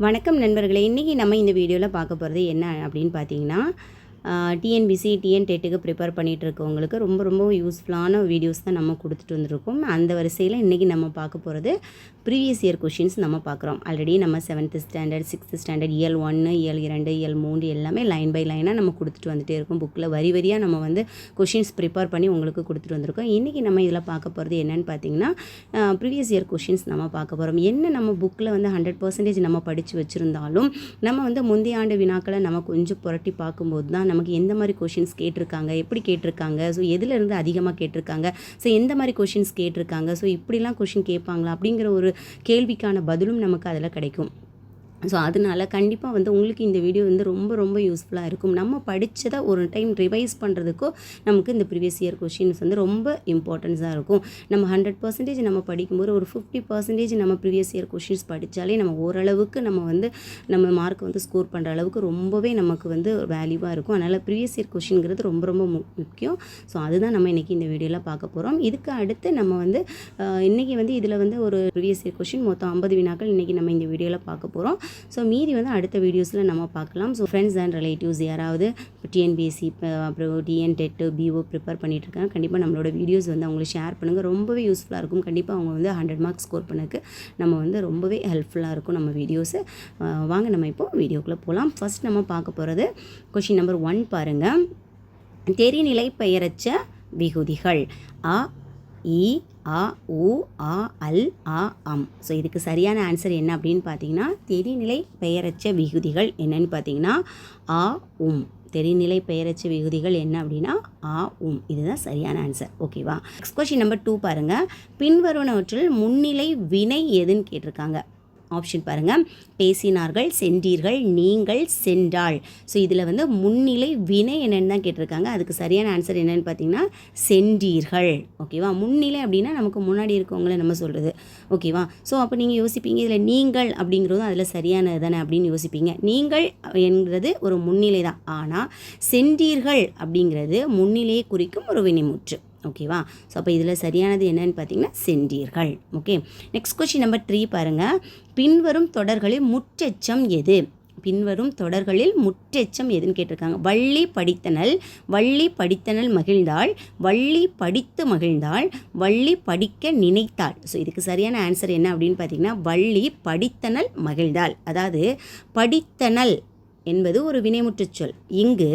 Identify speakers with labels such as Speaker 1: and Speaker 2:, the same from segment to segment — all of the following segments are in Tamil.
Speaker 1: வணக்கம் நண்பர்களே, இன்றைக்கி நம்ம இந்த வீடியோவில் பார்க்க போகிறது என்ன அப்படின்னு பார்த்தீங்கன்னா, டிஎன்பிசி டிஎன் டெட்டுக்கு ப்ரிப்பேர் பண்ணிகிட்டு இருக்கவங்களுக்கு ரொம்ப யூஸ்ஃபுல்லான வீடியோஸ் தான் நம்ம கொடுத்துட்டு வந்திருக்கோம். அந்த வரிசையில் இன்றைக்கி நம்ம பார்க்க போகிறது ப்ரீவியஸ் இயர் கொஷின்ஸ் நம்ம பார்க்குறோம். ஆல்ரெடி நம்ம 7th ஸ்டாண்டர்ட் 6th ஸ்டாண்டர்ட் இயல் 1 இயல் 2 இயல் 3 எல்லாமே லைன் பை லைனாக நம்ம கொடுத்துட்டு வந்துகிட்டே இருக்கோம். புக்கில் வரியாக நம்ம வந்து கொஷின்ஸ் ப்ரிப்பேர் பண்ணி உங்களுக்கு கொடுத்துட்டு வந்திருக்கோம். இன்றைக்கி நம்ம இதில் பார்க்க போகிறது என்னென்னு பார்த்தீங்கன்னா, ப்ரீவியஸ் இயர் கொஷின்ஸ் நம்ம பார்க்க போகிறோம். என்ன நம்ம புக்கில் வந்து 100% நம்ம படித்து வச்சுருந்தாலும் நம்ம வந்து முந்தைய ஆண்டு வினாக்களை நம்ம கொஞ்சம் புரட்டி பார்க்கும்போது தான் நமக்கு எந்த மாதிரி கொஷின்ஸ் கேட்டிருக்காங்க, எப்படி கேட்டிருக்காங்க, ஸோ எதுலேருந்து அதிகமாக கேட்டிருக்காங்க, ஸோ எந்த மாதிரி கொஷின்ஸ் கேட்டிருக்காங்க, ஸோ இப்படிலாம் கொஷின் கேட்பாங்களா அப்படிங்கிற ஒரு கேள்விக்கான பதிலும் நமக்கு அதில் கிடைக்கும். ஸோ அதனால் கண்டிப்பாக வந்து உங்களுக்கு இந்த வீடியோ வந்து ரொம்ப யூஸ்ஃபுல்லாக இருக்கும். நம்ம படித்ததை ஒரு டைம் ரிவைஸ் பண்ணுறதுக்கோ நமக்கு இந்த ப்ரீவியஸ் இயர் கொஷின்ஸ் வந்து ரொம்ப இம்பார்ட்டன்ஸாக இருக்கும். நம்ம 100% நம்ம படிக்கும்போது ஒரு 50% நம்ம ப்ரீவியஸ் இயர் கொஷின்ஸ் படித்தாலே நம்ம ஓரளவுக்கு நம்ம மார்க் வந்து ஸ்கோர் பண்ணுற அளவுக்கு ரொம்பவே நமக்கு வந்து வேல்யூவாக இருக்கும். அதனால் ப்ரீவியஸ் இயர் கொஷின்ங்கிறது ரொம்ப முக்கியம். ஸோ அதுதான் நம்ம இன்றைக்கி இந்த வீடியோவில் பார்க்க போகிறோம். இதுக்கு அடுத்து நம்ம வந்து இன்றைக்கி வந்து இதில் வந்து ஒரு ப்ரீவியஸ் இயர் கொஷின் மொத்தம் 50 வினாக்கள் இன்றைக்கி நம்ம இந்த வீடியோவில் பார்க்க போகிறோம். ஸோ மீதி வந்து அடுத்த வீடியோஸில் நம்ம பார்க்கலாம். ஸோ ஃப்ரெண்ட்ஸ் அண்ட் ரிலேட்டிவ்ஸ் யாராவது டிஎன்பிஎஸ்சி அப்புறம் டிஎன் டெட்டு பிஓ ப்ரிப்பேர் பண்ணிகிட்ருக்காங்க, கண்டிப்பாக நம்மளோட வீடியோஸ் வந்து அவங்களுக்கு ஷேர் பண்ணுங்கள். ரொம்பவே யூஸ்ஃபுல்லாக இருக்கும். கண்டிப்பாக அவங்க வந்து 100 மார்க்ஸ் ஸ்கோர் பண்ணக்கு நம்ம வந்து ரொம்பவே ஹெல்ப்ஃபுல்லாக இருக்கும் நம்ம வீடியோஸு. வாங்க நம்ம இப்போது வீடியோக்குள்ளே போகலாம். ஃபஸ்ட் நம்ம பார்க்க போகிறது கொஷின் நம்பர் 1 பாருங்கள். தெரிநிலை பெயரச்ச விகுதிகள் அ இ ஆ உ ஆ அல் ஆ அம். ஸோ இதுக்கு சரியான ஆன்சர் என்ன அப்படின்னு பார்த்தீங்கன்னா, தெரிநிலை பெயரச்ச விகுதிகள் என்னன்னு பார்த்தீங்கன்னா ஆ உம். தெரிநிலை பெயரச்ச விகுதிகள் என்ன அப்படின்னா ஆ உம். இதுதான் சரியான ஆன்சர். ஓகேவா. நெக்ஸ்ட் கொஸ்டின் நம்பர் 2 பாருங்கள். பின்வருவனவற்றில் முன்னிலை வினை எதுன்னு கேட்டிருக்காங்க. ஆப்ஷன் பாருங்கள். பேசினார்கள், சென்றீர்கள், நீங்கள், சென்றாள். ஸோ இதில் வந்து முன்னிலை வினை என்னென்னு தான் கேட்டிருக்காங்க. அதுக்கு சரியான ஆன்சர் என்னென்னு பார்த்தீங்கன்னா சென்றீர்கள். ஓகேவா. முன்னிலை அப்படின்னா நமக்கு முன்னாடி இருக்கவங்கள நம்ம சொல்கிறது. ஓகேவா. ஸோ அப்போ நீங்கள் யோசிப்பீங்க, இதில் நீங்கள் அப்படிங்கிறதும் அதில் சரியானது தானே அப்படின்னு யோசிப்பீங்க. நீங்கள் என்கிறது ஒரு முன்னிலை தான். ஆனால் சென்றீர்கள் அப்படிங்கிறது முன்னிலையை குறிக்கும் ஒரு வினைமுற்று. ஓகேவா. ஸோ அப்போ இதில் சரியானது என்னன்னு பார்த்தீங்கன்னா சென்றீர்கள். ஓகே. நெக்ஸ்ட் கொஸ்டின் நம்பர் 3 பாருங்கள். பின்வரும் தொடர்களில் முற்றெச்சம் எது? பின்வரும் தொடர்களில் முற்றெச்சம் எதுன்னு கேட்டிருக்காங்க. வள்ளி படித்தனள், வள்ளி படித்தனள் மகிழ்ந்தாள், வள்ளி படித்து மகிழ்ந்தாள், வள்ளி படிக்க நினைத்தாள். ஸோ இதுக்கு சரியான ஆன்சர் என்ன அப்படின்னு பார்த்தீங்கன்னா வள்ளி படித்தனள் மகிழ்ந்தாள். அதாவது படித்தனள் என்பது ஒரு வினைமுற்று சொல். இங்கு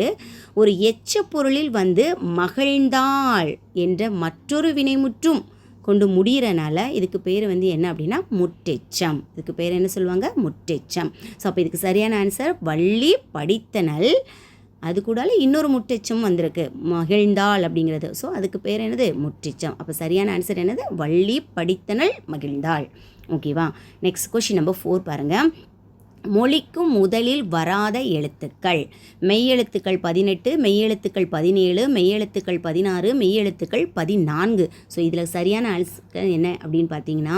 Speaker 1: ஒரு எச்ச பொருளில் வந்து மகிழ்ந்தாள் என்ற மற்றொரு வினைமுற்றும் கொண்டு முடிகிறனால இதுக்கு பேர் வந்து என்ன அப்படின்னா முற்றெச்சம். இதுக்கு பேர் என்ன சொல்லுவாங்க? முற்றெச்சம். ஸோ அப்போ இதுக்கு சரியான ஆன்சர் வள்ளி படித்தனள், அது கூடால இன்னொரு முற்றெச்சம் வந்திருக்கு மகிழ்ந்தாள் அப்படிங்கிறது. ஸோ அதுக்கு பேர் என்னது? முற்றெச்சம். அப்போ சரியான ஆன்சர் என்னது? வள்ளி படித்தனள் மகிழ்ந்தாள். ஓகேவா. நெக்ஸ்ட் கொஸ்டின் நம்பர் 4 பாருங்கள். மொழிக்கும் முதலில் வராத எழுத்துக்கள். மெய்யெழுத்துக்கள் 18, மெய்யெழுத்துக்கள் 17, மெய்யெழுத்துக்கள் 16, மெய்யெழுத்துக்கள் 14. ஸோ இதில் சரியான ஆன்சர் என்ன அப்படின்னு பார்த்தீங்கன்னா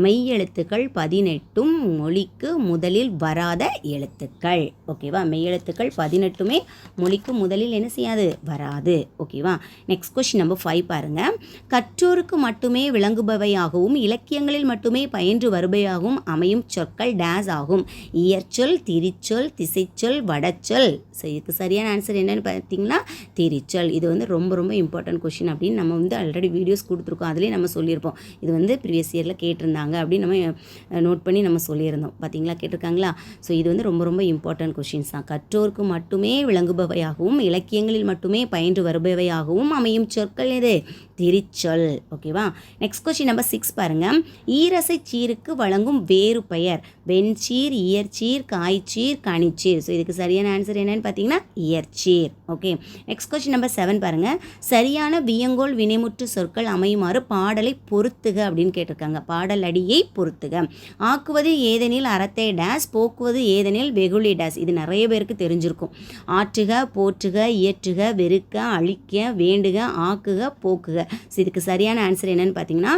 Speaker 1: மெய்யெழுத்துக்கள் 18ம் மொழிக்கு முதலில் வராத எழுத்துக்கள். ஓகேவா. மெய்யெழுத்துக்கள் 18மே மொழிக்கு முதலில் என்ன செய்யாது? வராது. ஓகேவா. நெக்ஸ்ட் கொஸ்டின் நம்பர் 5 பாருங்கள். கற்றோருக்கு மட்டுமே விளங்குபவையாகவும் இலக்கியங்களில் மட்டுமே பயின்று வருபவையாகவும் அமையும் சொற்கள் டேஸ் ஆகும். இயற்சொல், திரிச்சொல், திசைச்சொல், வடச்சொல். ஸோ இதுக்கு சரியான ஆன்சர் என்னன்னு பார்த்தீங்கன்னா திரிச்சொல். இது வந்து ரொம்ப இம்பார்ட்டன்ட் கொஷின் அப்படின்னு நம்ம வந்து ஆல்ரெடி வீடியோஸ் கொடுத்துருக்கோம். அதுலேயே நம்ம சொல்லியிருப்போம் இது வந்து ப்ரீவியஸ் இயரில் கேட்டிருந்தாங்க அப்படின்னு நம்ம நோட் பண்ணி நம்ம சொல்லியிருந்தோம். பார்த்தீங்களா, கேட்டிருக்காங்களா. ஸோ இது வந்து ரொம்ப இம்பார்ட்டன்ட் கொஷின்ஸ் தான். கற்றோருக்கு மட்டுமே விளங்குபவையாகவும் இலக்கியங்களில் மட்டுமே பயின்று வருபவையாகவும் அமையும் சொற்கள் எது? திரிச்சொல். ஓகேவா. நெக்ஸ்ட் கொஸ்டின் நம்பர் 6 பாருங்கள். ஈரசை சீருக்கு வழங்கும் வேறு பெயர் வெண்சீர், இயற்சீர், காய்ச்சீர், கனிச்சீர். ஸோ இதுக்கு சரியான ஆன்சர் என்னன்னு பார்த்தீங்கன்னா இயற்சீர். ஓகே. நெக்ஸ்ட் கொஸ்டின் நம்பர் 7 பாருங்கள். சரியான வியங்கோல் வினைமுற்று சொற்கள் அமையுமாறு பாடலை பொருத்துக அப்படின்னு கேட்டிருக்காங்க. பாடல் அடியை பொருத்துக. ஆக்குவது ஏதெனில் அறத்தை டேஸ், போக்குவது ஏதெனில் வெகுளி டேஸ். இது நிறைய பேருக்கு தெரிஞ்சிருக்கும். ஆற்றுக, போற்றுக, இயற்றுக, வெறுக்க, அழிக்க, வேண்டுக, ஆக்குக, போக்குக. ஸோ இதுக்கு சரியான ஆன்சர் என்னன்னு பார்த்தீங்கன்னா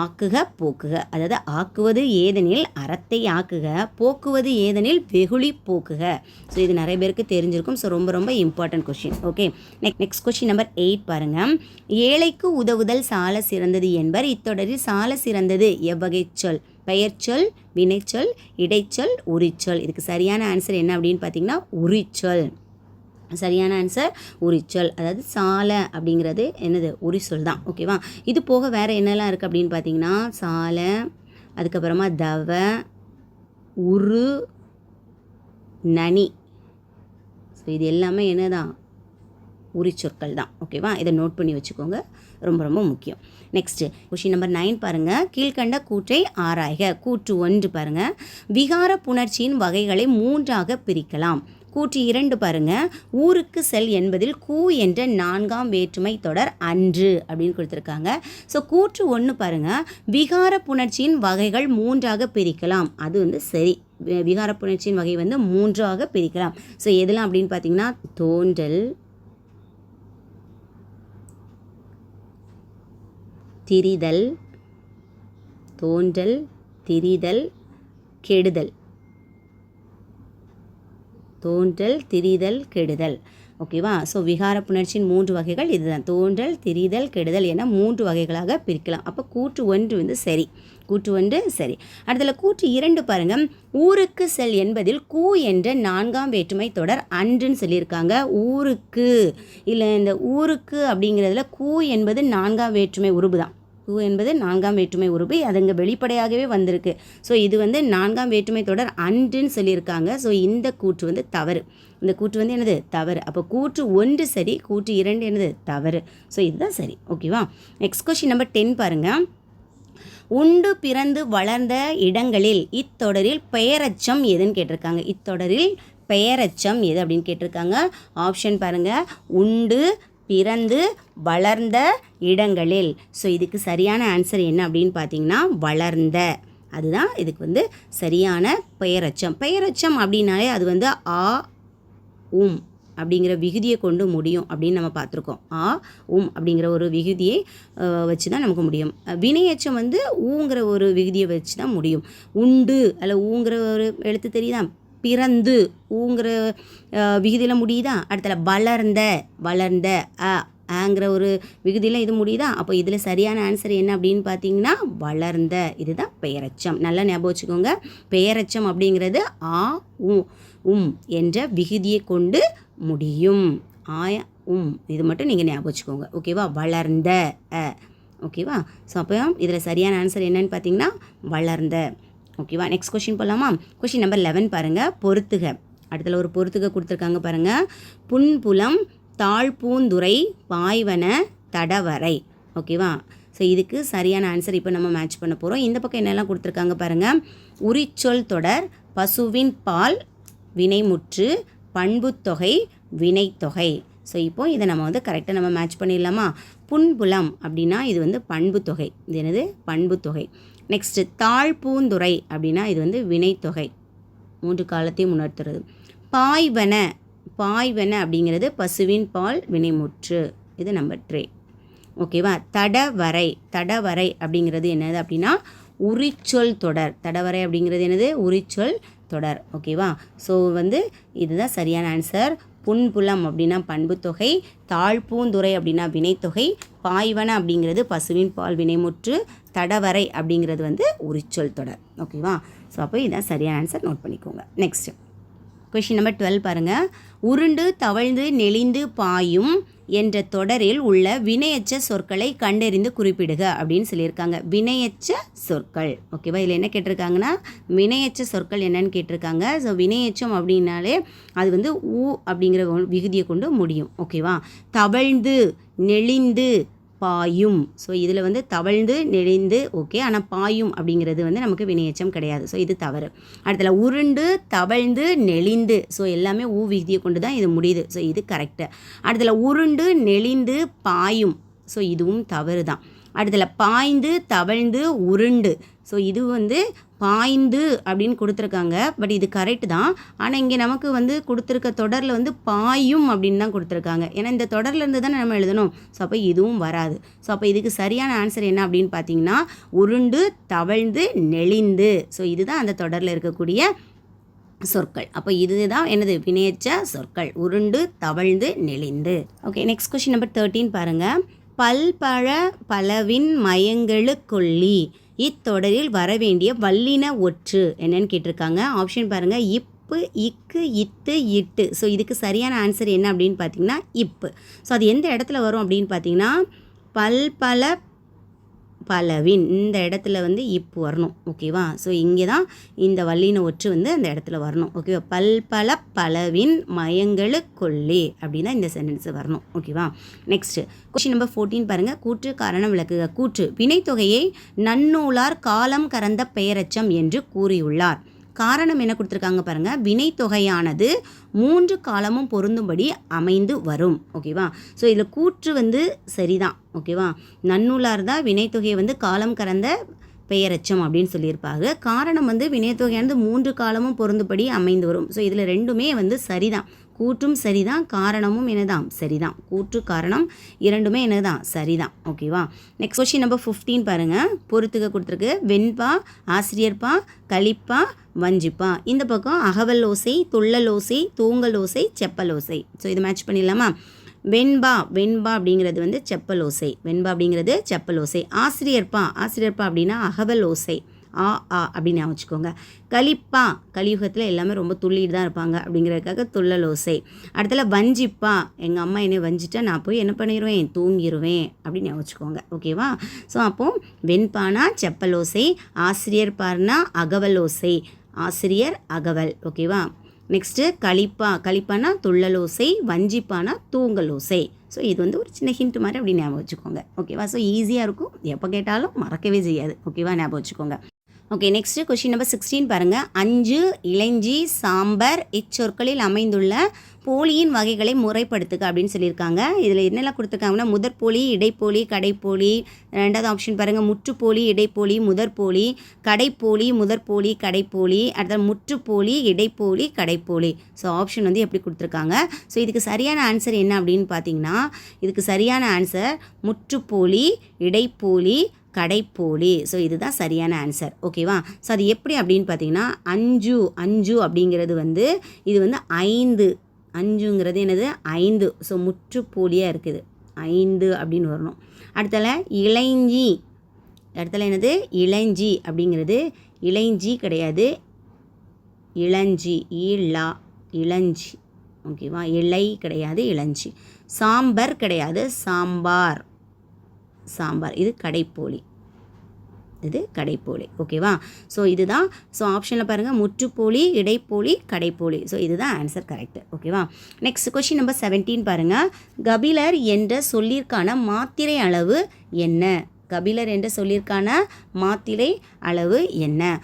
Speaker 1: ஆக்குக போக்குக. அதாவது ஆக்குவது ஏதெனில் அறத்தை ஆக்குக, போக்குவது ஏதெனில் வெகுளி போக்குக. ஸோ இது நிறைய பேருக்கு தெரிஞ்சிருக்கும். ஸோ ரொம்ப ரொம்ப important question. Okay, next question number 8 பாருங்கள். ஏழைக்கு உதவுதல் சால சிறந்தது என்பர். இத்தொடரில் சால சிறந்தது எவ்வகை சொல்? பெயர்ச்சொல், வினைச்சொல், இடைச்சொல், உரிச்சொல். இதுக்கு சரியான ஆன்சர் என்ன அப்படின்னு பார்த்தீங்கன்னா உரிச்சொல். சரியான ஆன்சர் உரிச்சொல். அதாவது சால அப்படிங்கிறது என்னது? உரிச்சொல் தான். ஓகேவா? இது போக வேறு என்னெல்லாம் இருக்குது அப்படின்னு பார்த்தீங்கன்னா சால, அதுக்கப்புறமா தவ, உரு, நனி. ஸோ இது எல்லாமே என்னதான்? உரிச்சொற்கள் தான். ஓகேவா? இதை நோட் பண்ணி வச்சுக்கோங்க, ரொம்ப ரொம்ப முக்கியம். நெக்ஸ்ட்டு கொஷின் நம்பர் 9 பாருங்கள். கீழ்கண்ட கூற்றை ஆராய்க. கூற்று 1 பாருங்கள். விகார புணர்ச்சியின் வகைகளை 3ஆக பிரிக்கலாம். கூற்று 2 பாருங்கள். ஊருக்கு செல் என்பதில் கூ என்ற 4ஆம் வேற்றுமை தொடர் அன்று அப்படின்னு கொடுத்துருக்காங்க. ஸோ கூற்று 1 பாருங்கள். விகார புணர்ச்சியின் வகைகள் 3ஆக பிரிக்கலாம். அது வந்து சரி. விகார புணர்ச்சியின் வகை வந்து 3ஆக பிரிக்கலாம். ஸோ எதெல்லாம் அப்படின்னு பார்த்தீங்கன்னா தோன்றல், திரிதல், தோன்றல், திரிதல், கெடுதல். தோன்றல், திரிதல், கெடுதல். ஓகேவா? ஸோ விகார புணர்ச்சியின் 3 வகைகள் இதுதான். தோன்றல், திரிதல், கெடுதல் என 3 வகைகளாக பிரிக்கலாம். அப்போ கூற்று 1 வந்து சரி. கூற்று 1 சரி. அடுத்தல கூற்று 2 பாருங்கள். ஊருக்கு செல் என்பதில் கூ என்ற 4ஆம் வேற்றுமை தொடர் அன்றுன்னு சொல்லியிருக்காங்க. ஊருக்கு இல்லை, இந்த ஊருக்கு அப்படிங்கிறதுல கூ என்பது 4ஆம் வேற்றுமை உருபு தான். கூ என்பது 4ஆம் வேற்றுமை உருபு. அது இங்கே வெளிப்படையாகவே வந்திருக்கு. ஸோ இது வந்து 4ஆம் வேற்றுமை தொடர் அன்றுன்னு சொல்லியிருக்காங்க. ஸோ இந்த கூற்று வந்து தவறு. இந்த கூற்று வந்து என்னது? தவறு. அப்போ கூற்று 1 சரி, கூற்று 2 என்னது? தவறு. ஸோ இதுதான் சரி. ஓகேவா? நெக்ஸ்ட் கொஸ்டின் நம்பர் 10 பாருங்கள். உண்டு பிறந்து வளர்ந்த இடங்களில் இத்தொடரில் பெயரச்சம் எதுன்னு கேட்டிருக்காங்க. இத்தொடரில் பெயரச்சம் எது அப்படின்னு கேட்டிருக்காங்க. ஆப்ஷன் பாருங்கள். உண்டு பிறந்து வளர்ந்த இடங்களில். ஸோ இதுக்கு சரியான ஆன்சர் என்ன அப்படின்னு பார்த்தீங்கன்னா வளர்ந்த. அதுதான் இதுக்கு வந்து சரியான பெயரச்சம். பெயரச்சம் அப்படின்னாலே அது வந்து ஆ உம் அப்படிங்கிற விகுதியை கொண்டு முடியும் அப்படின்னு நம்ம பார்த்துருக்கோம். ஆ உம் அப்படிங்கிற ஒரு விகுதியை வச்சு தான் நமக்கு முடியும். வினையச்சம் வந்து ஊங்கிற ஒரு விகுதியை வச்சு தான் முடியும். உண்டு அல்ல ஊங்கிற ஒரு எழுத்து தெரியுதா? பிறந்து ஊங்கிற விகுதியில் முடியுதா? அடுத்தல வளர்ந்த, வளர்ந்த ஆங்கிற ஒரு விகுதியில் இது முடியுதா? அப்போ இதில் சரியான ஆன்சர் என்ன அப்படின்னு பார்த்தீங்கன்னா வளர்ந்த. இதுதான் பெயரச்சம். நல்லா ஞாபகம் வச்சுக்கோங்க. பெயரச்சம் அப்படிங்கிறது ஆ உம் என்ற விகுதியை கொண்டு முடியும். ஆய இது மட்டும் நீங்கள் ஞாபகம் வச்சுக்கோங்க. ஓகேவா? வளர்ந்த. ஓகேவா? ஸோ அப்போ இதில் சரியான ஆன்சர் என்னன்னு பார்த்தீங்கன்னா வளர்ந்த. ஓகேவா? நெக்ஸ்ட் கொஷின் போகலாமா? கொஷின் நம்பர் 11 பாருங்கள். பொறுத்துக. அடுத்தல ஒரு பொறுத்துக கொடுத்துருக்காங்க பாருங்கள். புன்புலம், தாழ்பூந்துறை, பாய்வன, தடவரை. ஓகேவா? ஸோ இதுக்கு சரியான ஆன்சர் இப்போ நம்ம மேட்ச் பண்ண போகிறோம். இந்த பக்கம் என்னெல்லாம் கொடுத்துருக்காங்க பாருங்கள். உரிச்சொல் தொடர், பசுவின் பால், வினைமுற்று, பண்புத்தொகை, வினைத்தொகை. ஸோ இப்போ இதை நம்ம வந்து கரெக்டாக நம்ம மேட்ச் பண்ணிடலாமா? புன்புலம் அப்படின்னா இது வந்து பண்புத்தொகை. இது என்னது? பண்புத்தொகை. நெக்ஸ்ட்டு தாழ்பூந்துறை அப்படின்னா இது வந்து வினைத்தொகை, 3 காலத்தையும் உணர்த்துறது. பாய்வன, பாய்வன அப்படிங்கிறது பசுவின் பால், வினைமுற்று. இது நம்பர் 3. ஓகேவா? தடவரை, தடவரை அப்படிங்கிறது என்னது அப்படின்னா உரிச்சொல் தொடர். தடவரை அப்படிங்கிறது என்னது? உரிச்சொல் தொடர். ஓகேவா? ஸோ வந்து இதுதான் சரியான ஆன்சர். புன்புலம் அப்படின்னா பண்புத்தொகை, தாழ்பூந்துறை அப்படின்னா வினைத்தொகை, பாய்வன அப்படிங்கிறது பசுவின் பால், வினைமுற்று, தடவரை அப்படிங்கிறது வந்து உரிச்சொல் தொடர். ஓகேவா? ஸோ அப்போ இதுதான் சரியான ஆன்சர். நோட் பண்ணிக்கோங்க. நெக்ஸ்ட் கொஷின் நம்பர் 12 பாருங்கள். உருண்டு தவழ்ந்து நெளிந்து பாயும் என்ற தொடரில் உள்ள வினையச்ச சொற்களை கண்டறிந்து குறிப்பிடுக அப்படின்னு சொல்லியிருக்காங்க. வினையச்ச சொற்கள். ஓகேவா? இதில் என்ன கேட்டிருக்காங்கன்னா வினையச்ச சொற்கள் என்னன்னு கேட்டிருக்காங்க. ஸோ வினையச்சம் அப்படின்னாலே அது வந்து ஊ அப்படிங்கிற விகுதியை கொண்டு முடியும். ஓகேவா? தவழ்ந்து, நெளிந்து, பாயும். ஸோ இதில் வந்து தவழ்ந்து, நெளிந்து ஓகே. ஆனால் பாயும் அப்படிங்கிறது வந்து நமக்கு வினையச்சம் கிடையாது. ஸோ இது தவறு. அடுத்தல உருண்டு, தவழ்ந்து, நெளிந்து. ஸோ எல்லாமே ஊ விகுதியை கொண்டு தான் இது முடியுது. ஸோ இது கரெக்டு. அடுத்தல உருண்டு, நெளிந்து, பாயும். ஸோ இதுவும் தவறு தான். அடுத்தல பாய்ந்து, தவழ்ந்து, உருண்டு. ஸோ இது வந்து பாய்ந்து அப்படின்னு கொடுத்துருக்காங்க. பட் இது கரெக்ட் தான். ஆனால் இங்கே நமக்கு வந்து கொடுத்துருக்க தொடரில் வந்து பாயும் அப்படின்னு தான் கொடுத்துருக்காங்க. ஏன்னா இந்த தொடர்லேருந்து தானே நம்ம எழுதணும். ஸோ அப்போ இதுவும் வராது. ஸோ அப்போ இதுக்கு சரியான ஆன்சர் என்ன அப்படின்னு பார்த்தீங்கன்னா உருண்டு தவழ்ந்து நெளிந்து. ஸோ இதுதான் அந்த தொடரில் இருக்கக்கூடிய சொற்கள். அப்போ இதுதான் என்னது வினையெச்ச சொற்கள். உருண்டு தவழ்ந்து நெளிந்து. ஓகே, நெக்ஸ்ட் கொஸ்டின் நம்பர் 13 பாருங்கள். பல்பழ பலவின் மயங்கெழு கொல்லி இத்தொடரில் வரவேண்டிய வல்லின ஒற்று என்னன்னு கேட்டிருக்காங்க. ஆப்ஷன் பாருங்கள். இப்பு, இக்கு, இத்து, இட்டு. ஸோ இதுக்கு சரியான ஆன்சர் என்ன அப்படின்னு பார்த்தீங்கன்னா இப்பு. ஸோ அது எந்த இடத்துல வரும் அப்படின்னு பார்த்தீங்கன்னா பல்பல பலவின் இந்த இடத்துல வந்து இப்பு வரணும். ஓகேவா? ஸோ இங்கே தான் இந்த வல்லின ஒற்று வந்து அந்த இடத்துல வரணும். ஓகேவா? பல்பல பலவின் மயங்கெழு கொல்லி அப்படின்னா இந்த சென்டென்ஸ் வரணும். ஓகேவா? நெக்ஸ்ட்டு கொஸ்டின் நம்பர் 14 பாருங்கள். கூற்று காரணம் விளக்குக. கூற்று வினைத்தொகையை நன்னூலார் காலம் கறந்த பெயரச்சம் என்று கூறியுள்ளார். காரணம் என்ன கொடுத்துருக்காங்க பாருங்கள். வினைத்தொகையானது 3 காலமும் பொருந்தும்படி அமைந்து வரும். ஓகேவா? ஸோ இதில் கூற்று வந்து சரிதான். ஓகேவா? நன்னூலார் தான் வினைத்தொகையை வந்து காலம் கறந்த பெயரச்சம் அப்படின்னு சொல்லியிருப்பாங்க. காரணம் வந்து வினைத்தொகையானது 3 காலமும் பொருந்தும்படி அமைந்து வரும். ஸோ இதில் ரெண்டுமே வந்து சரிதான். கூற்றும் சரிதான், காரணமும் என்னதான் சரிதான். கூற்று காரணம் இரண்டுமே என்னதான் சரிதான். ஓகேவா? நெக்ஸ்ட் கொஸ்டின் நம்பர் 15 பாருங்கள். பொறுத்துக்க கொடுத்துருக்கு. வெண்பா, ஆசிரியர்பா, கலிப்பா, வஞ்சிப்பா. இந்த பக்கம் அகவல் ஓசை, துள்ளல் ஓசை, தூங்கல் ஓசை, செப்பல் ஓசை. ஸோ இது மேட்ச் பண்ணிடலாமா? வெண்பா, வெண்பா அப்படிங்கிறது வந்து செப்பல் ஓசை. வெண்பா அப்படிங்கிறது செப்பல் ஓசை. ஆசிரியர்பா, ஆசிரியர்பா அப்படின்னா அகவல் ஓசை. ஆ ஆ அப்படின்னு வச்சுக்கோங்க. கலிப்பா, கலியுகத்தில் எல்லாமே ரொம்ப துள்ளிட்டு தான் இருப்பாங்க அப்படிங்கிறதுக்காக துள்ளல் ஓசை. அடுத்தல வஞ்சிப்பா, எங்கள் அம்மா என்னை வஞ்சிட்டா நான் போய் என்ன பண்ணிடுவேன், தூங்கிடுவேன் அப்படின்னு வச்சுக்கோங்க. ஓகேவா? ஸோ அப்போது வெண்பானா செப்பல் ஓசை, ஆசிரியர் பார்னா அகவல் ஓசை, ஆசிரியர் அகவல். ஓகேவா? நெக்ஸ்ட்டு கலிப்பா, கலிப்பானா துள்ளல் ஓசை, வஞ்சிப்பானா தூங்கல் ஓசை. ஸோ இது வந்து ஒரு சின்ன ஹிண்ட் மாதிரி அப்படி ஞாபகம் வச்சுக்கோங்க. ஓகேவா? ஸோ ஈஸியாக இருக்கும், எப்போ கேட்டாலும் மறக்கவே செய்யாது. ஓகேவா? ஞாபகம் வச்சுக்கோங்க. ஓகே, நெக்ஸ்ட்டு கொஸ்டின் நம்பர் 16 பாருங்கள். அஞ்சு, இளைஞ்சி, சாம்பர் இச்சொற்களில் அமைந்துள்ள போலியின் வகைகளை முறைப்படுத்துக அப்படின்னு சொல்லியிருக்காங்க. இதில் என்னெல்லாம் கொடுத்துருக்காங்கன்னா முதற்போலி, இடைப்போலி, கடைப்போலி. ரெண்டாவது ஆப்ஷன் பாருங்கள். முற்றுப்போலி, இடைப்போலி, முதற்போலி, கடைப்போலி, முதற்போலி, கடைப்போலி. அடுத்த முற்றுப்போலி, இடைப்போலி, கடைப்போலி. ஸோ ஆப்ஷன் வந்து எப்படி கொடுத்துருக்காங்க. ஸோ இதுக்கு சரியான ஆன்சர் என்ன அப்படின்னு பார்த்தீங்கன்னா இதுக்கு சரியான ஆன்சர் முற்றுப்போலி, இடைப்போலி, கடைப்போலி. ஸோ இதுதான் சரியான ஆன்சர். ஓகேவா? ஸோ அது எப்படி அப்படின்னு பார்த்தீங்கன்னா அஞ்சு, அஞ்சு அப்படிங்கிறது வந்து இது வந்து 5. அஞ்சுங்கிறது என்னது 5. ஸோ முற்றுப்போலியாக இருக்குது. 5 அப்படின்னு வரணும். அடுத்தல இளைஞ்சி, அடுத்தல என்னது இளைஞ்சி அப்படிங்கிறது இளைஞ்சி கிடையாது, இளஞ்சி. ஈழா, இளஞ்சி. ஓகேவா? இலை கிடையாது, இளஞ்சி. சாம்பர் கிடையாது, சாம்பார், சாம்பார். இது கடைப்போலி, இது கடைப்போலி. ஓகேவா? ஸோ இதுதான். ஸோ ஆப்ஷனில் பாருங்கள் முற்றுப்போலி, இடைப்போலி, கடைப்போலி. ஸோ இதுதான் ஆன்சர் கரெக்ட். ஓகேவா? நெக்ஸ்ட் கொஸ்டின் நம்பர் 17 பாருங்கள். கபிலர் என்ற சொல்லிற்கான மாத்திரை அளவு என்ன? கபிலர் என்ற சொல்லிற்கான மாத்திரை அளவு என்ன?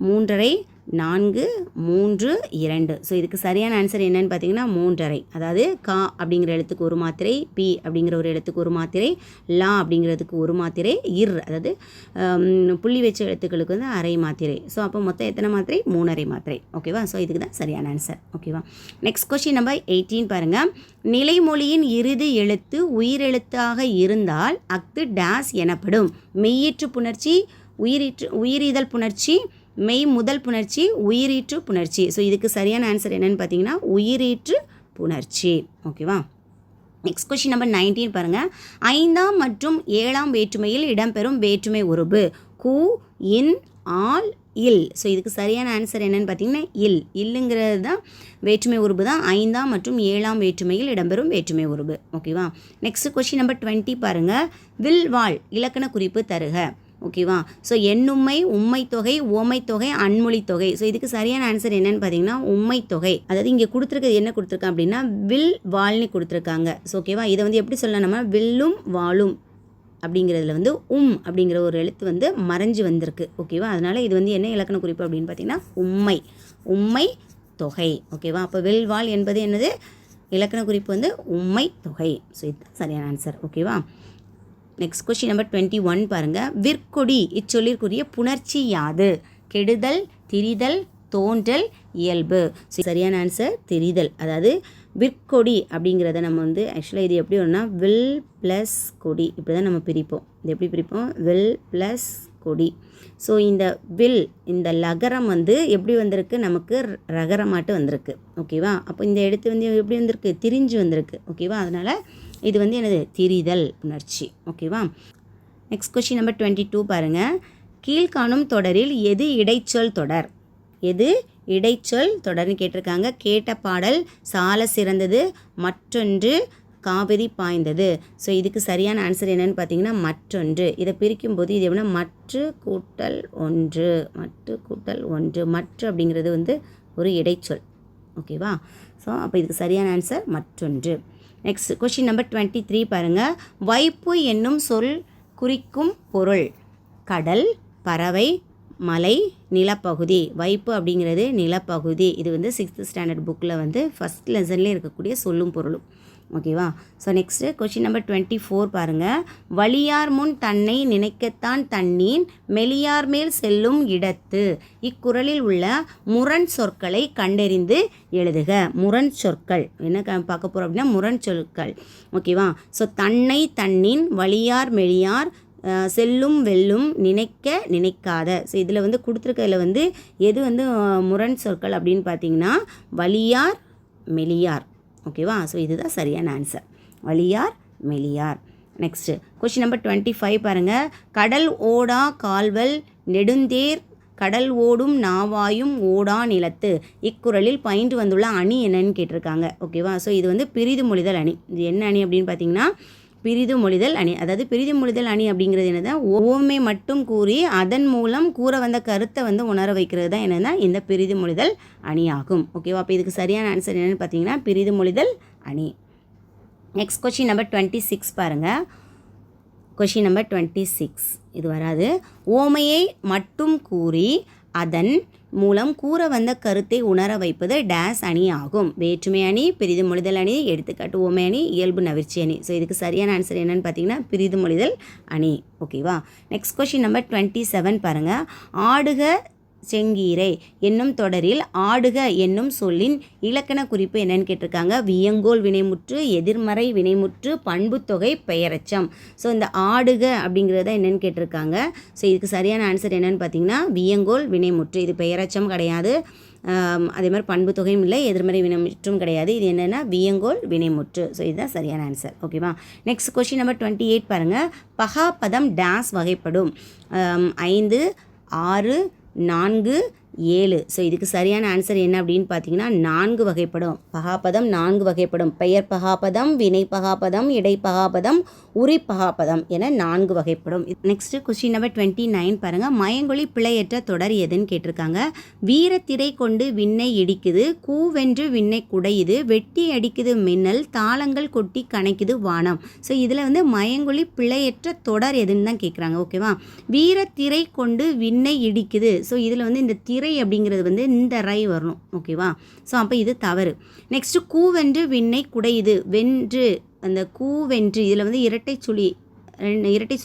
Speaker 1: 3.5, 4, 3, 2. ஸோ இதுக்கு சரியான ஆன்சர் என்னன்னு பார்த்தீங்கன்னா 3.5. அதாவது கா அப்படிங்கிற எழுத்துக்கு ஒரு மாத்திரை, பி அப்படிங்கிற ஒரு எழுத்துக்கு ஒரு மாத்திரை, லா அப்படிங்கிறதுக்கு ஒரு மாத்திரை, இர் அதாவது புள்ளி வச்ச எழுத்துக்களுக்கு வந்து அரை மாத்திரை. ஸோ அப்போ மொத்தம் எத்தனை மாத்திரை? 3.5 மாத்திரை. ஓகேவா? ஸோ இதுக்கு தான் சரியான ஆன்சர். ஓகேவா? நெக்ஸ்ட் கொஸ்டின் நம்பர் 18 பாருங்கள். நிலைமொழியின் இறுதி எழுத்து உயிரெழுத்தாக இருந்தால் அஃது டேஸ் எனப்படும். மெய்யீற்று புணர்ச்சி, உயிரிதழ் புணர்ச்சி, மெய் முதல் புணர்ச்சி, உயிரீற்று புணர்ச்சி. ஸோ இதுக்கு சரியான ஆன்சர் என்னென்னு பார்த்தீங்கன்னா உயிரீற்று புணர்ச்சி. ஓகேவா? நெக்ஸ்ட் கொஸ்டின் நம்பர் 19 பாருங்கள். 5ஆம் மற்றும் 7ஆம் வேற்றுமையில் இடம்பெறும் வேற்றுமை உருபு கு, இன், ஆல், இல். ஸோ இதுக்கு சரியான ஆன்சர் என்னென்னு பார்த்தீங்கன்னா இல். இல்லுங்கிறது தான் வேற்றுமை உருபு தான் 5ஆம் மற்றும் 7ஆம் வேற்றுமையில் இடம்பெறும் வேற்றுமை உருபு. ஓகேவா? நெக்ஸ்ட் கொஸ்டின் நம்பர் 20 பாருங்கள். வில் வாழ் இலக்கண குறிப்பு தருக. ஓகேவா? ஸோ எண்ணும்மை, உம்மை தொகை, ஓமை தொகை, அன்மொழி தொகை. ஸோ இதுக்கு சரியான ஆன்சர் என்னன்னு பார்த்தீங்கன்னா உம்மை தொகை. அதாவது இங்கே கொடுத்துருக்கிறது என்ன கொடுத்துருக்காங்க அப்படின்னா வில் வாழ்னு கொடுத்துருக்காங்க. ஸோ ஓகேவா? இதை வந்து எப்படி சொல்லலாம் நம்ம வில்லும் வாழும் அப்படிங்கிறதுல வந்து அப்படிங்கிற ஒரு எழுத்து வந்து மறைஞ்சு வந்திருக்கு. ஓகேவா? அதனால் இது வந்து என்ன இலக்கண குறிப்பு அப்படின்னு பார்த்தீங்கன்னா உம்மை, உம்மை தொகை. ஓகேவா? அப்போ வில் வாழ் என்பது என்னது இலக்கண குறிப்பு வந்து உம்மை தொகை. ஸோ இதுதான் சரியான ஆன்சர். ஓகேவா? நெக்ஸ்ட் கொஸ்டின் நம்பர் 21 பாருங்கள். விற்கொடி இச்சொல்லிற்குரிய புணர்ச்சி யாது? கெடுதல், திரிதல், தோன்றல், இயல்பு. சரியான ஆன்சர் திரிதல். அதாவது விற்கொடி அப்படிங்கிறத நம்ம வந்து ஆக்சுவலாக இது எப்படி வரும்னா வில் ப்ளஸ் கொடி இப்படி தான் நம்ம பிரிப்போம். இது எப்படி பிரிப்போம்? வில் ப்ளஸ் கொடி. ஸோ இந்த வில் இந்த லகரம் வந்து எப்படி வந்திருக்கு? நமக்கு ரகரமாட்டு வந்திருக்கு. ஓகேவா? அப்போ இந்த எழுத்து வந்து எப்படி வந்திருக்கு? திரிஞ்சு வந்திருக்கு. ஓகேவா? அதனால் இது வந்து என்னது? திரிதல் புணர்ச்சி. ஓகேவா? நெக்ஸ்ட் கொஸ்டின் நம்பர் 22 பாருங்கள். கீழ்காணும் தொடரில் எது இடைச்சொல் தொடர்? எது இடைச்சொல் தொடர்னு கேட்டிருக்காங்க. கேட்ட பாடல் சால சிறந்தது, மற்றொன்று காவிரி பாய்ந்தது. ஸோ இதுக்கு சரியான ஆன்சர் என்னென்னு பார்த்தீங்கன்னா மற்றொன்று. இதை பிரிக்கும்போது இது எப்படின்னா மற்று கூட்டல் ஒன்று, மற்று கூட்டல் ஒன்று. மற்று அப்படிங்கிறது வந்து ஒரு இடைச்சொல். ஓகேவா? ஸோ அப்போ இதுக்கு சரியான ஆன்சர் மற்றொன்று. நெக்ஸ்ட் கொஸ்டின் நம்பர் 23 பாருங்கள். வைப்பு என்னும் சொல் குறிக்கும் பொருள்? கடல், பறவை, மலை, நிலப்பகுதி. வைப்பு அப்படிங்கிறது நிலப்பகுதி. இது வந்து 6th ஸ்டாண்டர்ட் புக்கில் வந்து ஃபஸ்ட் லெசன்லேயே இருக்கக்கூடிய சொல்லும் பொருளும். ஓகேவா? ஸோ நெக்ஸ்ட்டு கொஸ்டின் நம்பர் 24 பாருங்கள். வலியார் முன் தன்னை நினைக்கத்தான் தண்ணீன் மெலியார் மேல் செல்லும் இடத்து. இக்குறளில் உள்ள முரண் சொற்களை கண்டறிந்து எழுதுக. முரண் சொற்கள் என்ன பார்க்க போகிறோம் அப்படின்னா முரண் சொற்கள். ஓகேவா? ஸோ தன்னை, தன்னின், வலியார், மெலியார், செல்லும், வெல்லும், நினைக்க, நினைக்காத. ஸோ இதில் வந்து கொடுத்துருக்கிறதுல வந்து எது வந்து முரண் சொற்கள் அப்படின்னு பார்த்தீங்கன்னா வலியார், மெலியார். ஓகேவா? ஸோ இதுதான் சரியான ஆன்சர். வலியார், மெலியார். நெக்ஸ்ட்டு கொஸ்டின் நம்பர் 25 பாருங்கள். கடல் ஓடா கால்வல் நெடுந்தேர் கடல் ஓடும் நாவாயும் ஓடா நிலத்து. இக்குறளில் பயின்று வந்துள்ள அணி என்னன்னு கேட்டிருக்காங்க. ஓகேவா? ஸோ இது வந்து பிரிது மொழிதல் அணி. இது என்ன அணி அப்படின்னு பார்த்தீங்கன்னா பிரிது மொழிதல் அணி. அதாவது பிரிது மொழிதல் அணி அப்படிங்கிறது என்னதான் ஓமை மட்டும் கூறி அதன் மூலம் கூற வந்த கருத்தை வந்து உணர வைக்கிறது தான் என்னென்னா இந்த பிரிது மொழிதல் அணி ஆகும். ஓகேவா? அப்போ இதுக்கு சரியான ஆன்சர் என்னென்னு பார்த்தீங்கன்னா பிரிது மொழிதல் அணி. நெக்ஸ்ட் கொஸ்டின் நம்பர் 26 பாருங்கள். கொஸ்டின் நம்பர் 26 இது வராது. ஓமையை மட்டும் கூறி அதன் மூலம் கூற வந்த கருத்தை உணர வைப்பது டேஸ் அணி ஆகும். வேற்றுமை அணி, பிரிது மொழிதல் அணி, எடுத்துக்காட்டு ஓமை அணி, இயல்பு நவிர்ச்சி அணி. ஸோ இதுக்கு சரியான ஆன்சர் என்னென்னு பார்த்தீங்கன்னா பிரிது மொழிதல் அணி. ஓகேவா? நெக்ஸ்ட் கொஸ்டின் நம்பர் 27 பாருங்கள். ஆடுக செங்கீரை என்னும் தொடரில் ஆடுக என்னும் சொல்லின் இலக்கண குறிப்பு என்னன்னு கேட்டிருக்காங்க. வியங்கோல் வினைமுற்று, எதிர்மறை வினைமுற்று, பண்பு தொகை, பெயரச்சம். ஸோ இந்த ஆடுக அப்படிங்கிறத என்னென்னு கேட்டிருக்காங்க. ஸோ இதுக்கு சரியான ஆன்சர் என்னென்னு பார்த்தீங்கன்னா வியங்கோல் வினைமுற்று. இது பெயரச்சம் கிடையாது, அதே மாதிரி பண்பு தொகையும் இல்லை, எதிர்மறை வினைமுற்றும் கிடையாது. இது என்னென்னா வியங்கோல் வினைமுற்று. ஸோ இதுதான் சரியான ஆன்சர். ஓகேவா? நெக்ஸ்ட் கொஸ்டின் நம்பர் 28 பாருங்கள். பகாபதம் டேஸ் வகைப்படும்? 5, 6, 4, 7. ஸோ இதுக்கு சரியான ஆன்சர் என்ன அப்படின்னு பார்த்தீங்கன்னா 4 வகைப்படும். பகாபதம் 4 வகைப்படும். பெயர் பகாபதம், வினை பகாபதம், இடை பகாபதம், உரி பகாபதம் என 4 வகைப்படும். நெக்ஸ்ட்டு கொஸ்டின் நம்பர் 29 பாருங்கள். மயங்கொலி பிழையற்ற தொடர் எதுன்னு கேட்டிருக்காங்க. வீரத்திரை கொண்டு விண்ணை இடிக்குது, கூவென்று விண்ணை குடையுது, வெட்டி அடிக்குது மின்னல், தாளங்கள் கொட்டி கணக்குது வானம். ஸோ இதில் வந்து மயங்கொலி பிழையற்ற தொடர் எதுன்னு தான் கேட்குறாங்க. ஓகேவா? வீரத்திரை கொண்டு விண்ணை இடிக்குது. ஸோ இதில் வந்து இந்த திரை அப்படிங்கிறது வந்து இந்த ரை வரணும். ஓகேவா? ஸோ அப்போ இது தவறு. நெக்ஸ்ட்டு கூவென்று விண்ணை குடையுது. வென்று அந்த கூவென்று இதில் வந்து இரட்டை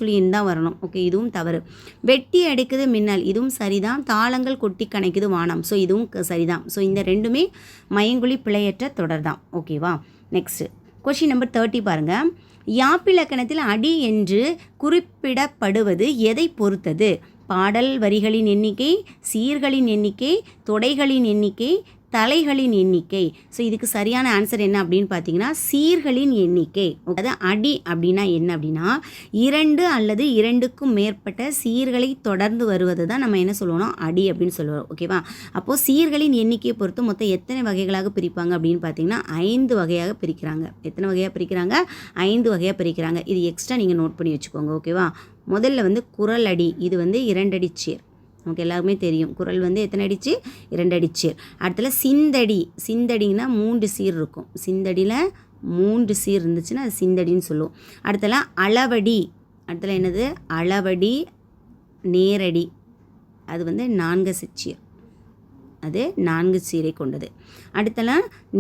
Speaker 1: சுழியின் தான் வரணும். ஓகே, இதுவும் தவறு. வெட்டி அடிக்குது மின்னல், இதுவும் சரிதான். தாளங்கள் கொட்டி கணக்குது வானம். ஸோ இதுவும் சரிதான். ஸோ இந்த ரெண்டுமே மயங்கொலி பிழையற்ற தொடர் தான். ஓகேவா? நெக்ஸ்ட்டு கொஸ்டின் நம்பர் 30 பாருங்கள். யாப்பிலக்கணத்தில் அடி என்று குறிப்பிடப்படுவது எதை பொறுத்தது? பாடல் வரிகளின் எண்ணிக்கை, சீர்களின் எண்ணிக்கை, தொடைகளின் எண்ணிக்கை, தலைகளின் எண்ணிக்கை. ஸோ இதுக்கு சரியான ஆன்சர் என்ன அப்படின்னு பார்த்தீங்கன்னா சீர்களின் எண்ணிக்கை. அதாவது அடி அப்படின்னா என்ன அப்படின்னா 2 அல்லது 2க்கும் மேற்பட்ட சீர்களை தொடர்ந்து வருவது தான் நம்ம என்ன சொல்லுவோம்னா அடி அப்படின்னு சொல்லுவோம். ஓகேவா? அப்போது சீர்களின் எண்ணிக்கையை பொறுத்து மொத்தம் எத்தனை வகைகளாக பிரிப்பாங்க அப்படின்னு பார்த்தீங்கன்னா 5 வகையாக பிரிக்கிறாங்க. எத்தனை வகையாக பிரிக்கிறாங்க? 5 வகையாக பிரிக்கிறாங்க. இது எக்ஸ்ட்ரா நீங்கள் நோட் பண்ணி வச்சுக்கோங்க. ஓகேவா? முதல்ல வந்து குறள் அடி. இது வந்து 2 அடிச்சீர். நமக்கு எல்லாருமே தெரியும். குறள் வந்து எத்தனை அடிச்சு? 2 அடிச்சீர். அடுத்தல சிந்தடி. சிந்தடிங்கன்னா 3 சீர் இருக்கும். சிந்தடியில் 3 சீர் இருந்துச்சுன்னா அது சிந்தடின்னு சொல்லுவோம். அடுத்தல அளவடி. அடுத்தல என்னது? அளவடி, நேரடி. அது வந்து 4 சீர். அது 4 சீரை கொண்டது. அடுத்தல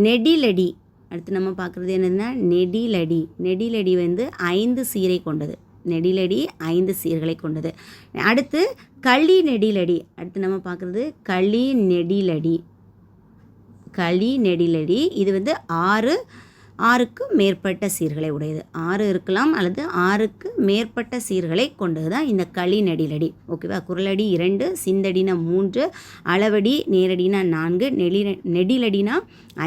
Speaker 1: நெடிலடி. அடுத்து நம்ம பார்க்குறது என்னதுன்னா நெடிலடி. நெடிலடி வந்து 5 சீரை கொண்டது. நெடிலடி 5 சீர்களை கொண்டது. அடுத்து களி நெடிலடி. அடுத்து நம்ம பார்க்குறது களி நெடிலடி. இது வந்து 6க்கு மேற்பட்ட சீர்களை உடையது. 6 இருக்கலாம் அல்லது 6க்கு மேற்பட்ட சீர்களை கொண்டது தான் இந்த களி நெடிலடி. ஓகேவா? குரலடி 2, சிந்தடினா 3, அளவடி நேரடினா 4, நெடிலடினா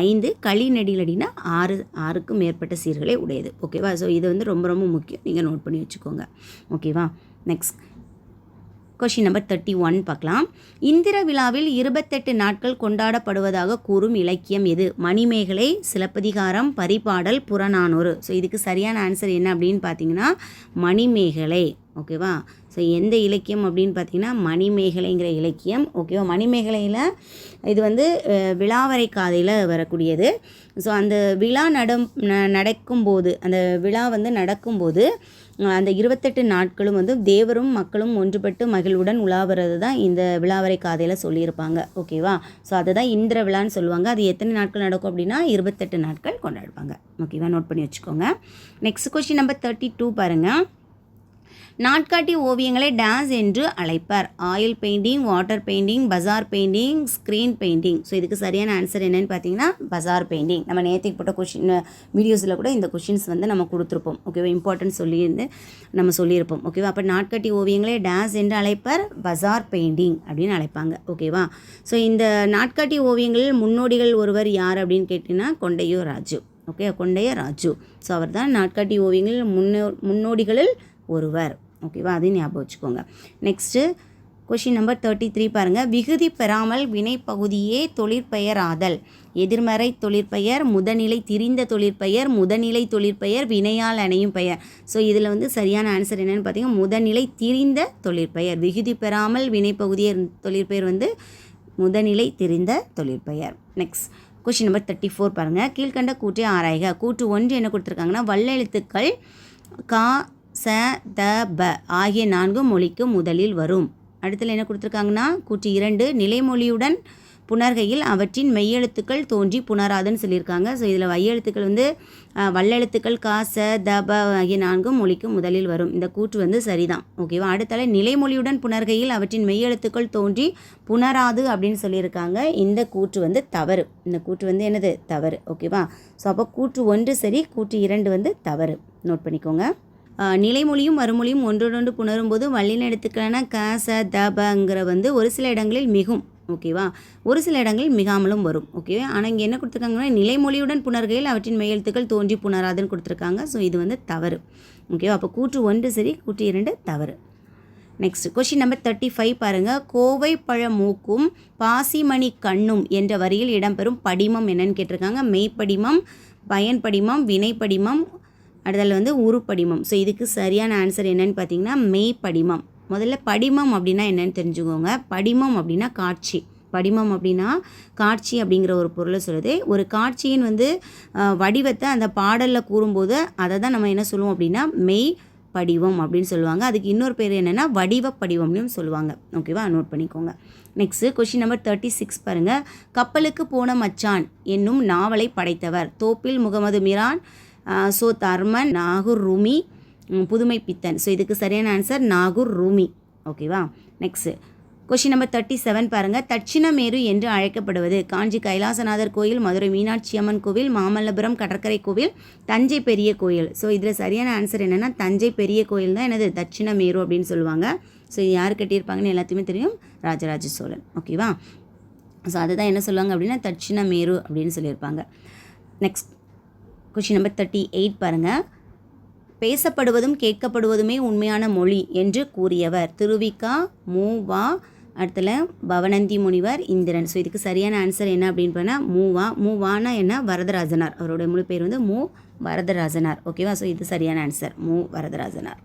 Speaker 1: 5, களி நெடிலடினா 6க்கு மேற்பட்ட சீர்களை உடையது. ஓகேவா? ஸோ இது வந்து ரொம்ப ரொம்ப முக்கியம், நீங்கள் நோட் பண்ணி வச்சுக்கோங்க. ஓகேவா? நெக்ஸ்ட் கொஷின் நம்பர் 31 பார்க்கலாம். இந்திர விழாவில் 28 நாட்கள் கொண்டாடப்படுவதாக கூறும் இலக்கியம் எது? மணிமேகலை, சிலப்பதிகாரம், பரிபாடல், புறநானூறு. ஸோ இதுக்கு சரியான ஆன்சர் என்ன அப்படின்னு பார்த்தீங்கன்னா மணிமேகலை. ஓகேவா? ஸோ எந்த இலக்கியம் அப்படின்னு பார்த்தீங்கன்னா மணிமேகலைங்கிற இலக்கியம். ஓகேவா? மணிமேகலையில் இது வந்து விழாவரை காதையில் வரக்கூடியது. ஸோ அந்த விழா நடக்கும்போது அந்த விழா வந்து நடக்கும்போது அந்த 28 நாட்களும் வந்து தேவரும் மக்களும் ஒன்றுபட்டு மகிழ்வுடன் உலாவுறது தான் இந்த விழாவரை காதையில் சொல்லியிருப்பாங்க. ஓகேவா? ஸோ அதை தான் இந்திர விழான்னு சொல்லுவாங்க. அது எத்தனை நாட்கள் நடக்கும் அப்படின்னா 28 நாட்கள் கொண்டாடுவாங்க. ஓகேவா? நோட் பண்ணி வச்சுக்கோங்க. நெக்ஸ்ட் கொஸ்டின் நம்பர் 32 பாருங்கள். நாட்காட்டி ஓவியங்களை டேஸ் என்று அழைப்பர்? ஆயில் பெயிண்டிங், வாட்டர் பெயிண்டிங், பஜார் பெயிண்டிங், ஸ்க்ரீன் பெயிண்டிங். ஸோ இதுக்கு சரியான ஆன்சர் என்னென்னு பார்த்தீங்கன்னா பஜார் பெயிண்டிங். நம்ம நேற்றுக்கு போட்ட கொஷின் வீடியோஸில் கூட இந்த கொஷின்ஸ் வந்து நம்ம கொடுத்துருப்போம். ஓகேவா? இம்பார்ட்டன்ஸ் நம்ம சொல்லியிருப்போம். ஓகேவா? அப்போ நாட்காட்டி ஓவியங்களை டேஸ் என்று அழைப்பர்? பஜார் பெயிண்டிங் அப்படின்னு அழைப்பாங்க. ஓகேவா? ஸோ இந்த நாட்காட்டி ஓவியங்களில் முன்னோடிகள் ஒருவர் யார் அப்படின்னு கேட்டிங்கன்னா கொண்டையூ ராஜு. ஓகே, கொண்டைய ராஜு. ஸோ அவர் தான் நாட்காட்டி ஓவியங்களில் முன்னோடிகளில் ஒருவர். ஓகேவா? அதையும் ஞாபகம் வச்சுக்கோங்க. நெக்ஸ்ட்டு கொஷின் நம்பர் 33 பாருங்கள். விகுதி பெறாமல் வினைப்பகுதியே தொழிற்பெயராதல். எதிர்மறை தொழிற்பெயர், முதநிலை திரிந்த தொழிற்பெயர், முதநிலை தொழிற்பெயர், வினையால் அணையும் பெயர். ஸோ இதில் வந்து சரியான ஆன்சர் என்னென்னு பார்த்தீங்கன்னா முதநிலை திரிந்த தொழிற்பெயர். விகுதி பெறாமல் வினைப்பகுதியே தொழிற்பெயர் வந்து முதநிலை திரிந்த தொழிற்பெயர். நெக்ஸ்ட் கொஷின் நம்பர் 34 பாருங்கள். கீழ்கண்ட கூற்றை ஆராய்க. கூற்று 1 என்ன கொடுத்துருக்காங்கன்னா வல்லெழுத்துக்கள் கா, ச, த, ப ஆகிய 4 மொழிக்கு முதலில் வரும். அடுத்தல என்ன கொடுத்துருக்காங்கன்னா கூற்று 2 நிலைமொழியுடன் புணர்கையில் அவற்றின் மெய்யெழுத்துக்கள் தோன்றி புணராதுன்னு சொல்லியிருக்காங்க. ஸோ இதில் வையெழுத்துக்கள் வந்து வல்லெழுத்துக்கள் கா, ச, த, ப ஆகிய 4 மொழிக்கு முதலில் வரும். இந்த கூற்று வந்து சரிதான். ஓகேவா? அடுத்தால நிலைமொழியுடன் புணர்கையில் அவற்றின் மெய்யெழுத்துக்கள் தோன்றி புணராது அப்படின்னு சொல்லியிருக்காங்க. இந்த கூற்று வந்து தவறு. இந்த கூற்று வந்து என்னது? தவறு. ஓகேவா? ஸோ அப்போ கூற்று 1 சரி, கூற்று 2 வந்து தவறு. நோட் பண்ணிக்கோங்க. நிலைமொழியும் மறுமொழியும் ஒன்றோடொன்று புணரும்போது வல்லின எழுத்துக்களான க, ச, த, பங்கிற வந்து ஒரு சில இடங்களில் மிகும். ஓகேவா? ஒரு சில இடங்களில் மிகாமலும் வரும். ஓகேவா? ஆனால் இங்கே என்ன கொடுத்துருக்காங்கன்னா நிலைமொழியுடன் புணர்கையில் அவற்றின் மெய்யெழுத்துக்கள் தோன்றி புணராதுன்னு கொடுத்துருக்காங்க. ஸோ இது வந்து தவறு. ஓகேவா? அப்போ கூற்று 1 சரி, கூற்று 2 தவறு. நெக்ஸ்ட் கொஷின் நம்பர் 35 பாருங்கள். கோவை பழ மூக்கும் பாசிமணி கண்ணும் என்ற வரியில் இடம்பெறும் படிமம் என்னன்னு கேட்டிருக்காங்க. மெய்ப்படிமம், பயன்படிமம், வினைப்படிமம், அடுத்ததில் வந்து உருப்படிமம். ஸோ இதுக்கு சரியான ஆன்சர் என்னன்னு பார்த்தீங்கன்னா மெய்ப்படிமம். முதல்ல படிமம் அப்படின்னா என்னென்னு தெரிஞ்சுக்கோங்க. படிமம் அப்படின்னா காட்சி. படிமம் அப்படின்னா காட்சி அப்படிங்கிற ஒரு பொருளை சொல்லுது. ஒரு காட்சியின் வந்து வடிவத்தை அந்த பாடலில் கூறும்போது அதை தான் நம்ம என்ன சொல்லுவோம் அப்படின்னா மெய் படிவம் அப்படின்னு சொல்லுவாங்க. அதுக்கு இன்னொரு பேர் என்னென்னா வடிவ படிவம்னு சொல்லுவாங்க. ஓகேவா? நோட் பண்ணிக்கோங்க. நெக்ஸ்ட்டு கொஷின் நம்பர் 36 பாருங்கள். கப்பலுக்கு போன மச்சான் என்னும் நாவலை படைத்தவர்? தோப்பில் முகமது மிரான், ஸோ தர்மன், நாகூர் ரூமி, புதுமை பித்தன். ஸோ இதுக்கு சரியான ஆன்சர் நாகூர் ரூமி. ஓகேவா? நெக்ஸ்ட்டு கொஷின் நம்பர் 37 பாருங்கள். தட்சிணமேரு என்று அழைக்கப்படுவது? காஞ்சி கைலாசநாதர் கோயில், மதுரை மீனாட்சி அம்மன் கோவில், மாமல்லபுரம் கடற்கரை கோவில், தஞ்சை பெரிய கோயில். ஸோ இதில் சரியான ஆன்சர் என்னென்னா தஞ்சை பெரிய கோயில் தான் என்னது தட்சிணமேரு அப்படின்னு சொல்லுவாங்க. ஸோ இது யார் கட்டியிருப்பாங்கன்னு எல்லாத்தையுமே தெரியும், ராஜராஜ சோழன். ஓகேவா? ஸோ அதுதான் என்ன சொல்லுவாங்க அப்படின்னா தட்சிணமேரு அப்படின்னு சொல்லியிருப்பாங்க. நெக்ஸ்ட் கொஷின் நம்பர் 38 பாருங்கள். பேசப்படுவதும் கேட்கப்படுவதுமே உண்மையான மொழி என்று கூறியவர்? திருவிக்கா, மூவா, அடுத்தல பவனந்தி முனிவர், இந்திரன். ஸோ இதுக்கு சரியான ஆன்சர் என்ன அப்படின்னு பண்ணால் மூவா. மூவானா என்ன? வரதராஜனார். அவருடைய முழு பேர் வந்து மூ வரதராஜனார். ஓகேவா? ஸோ இது சரியான ஆன்சர் மூ வரதராஜனார்.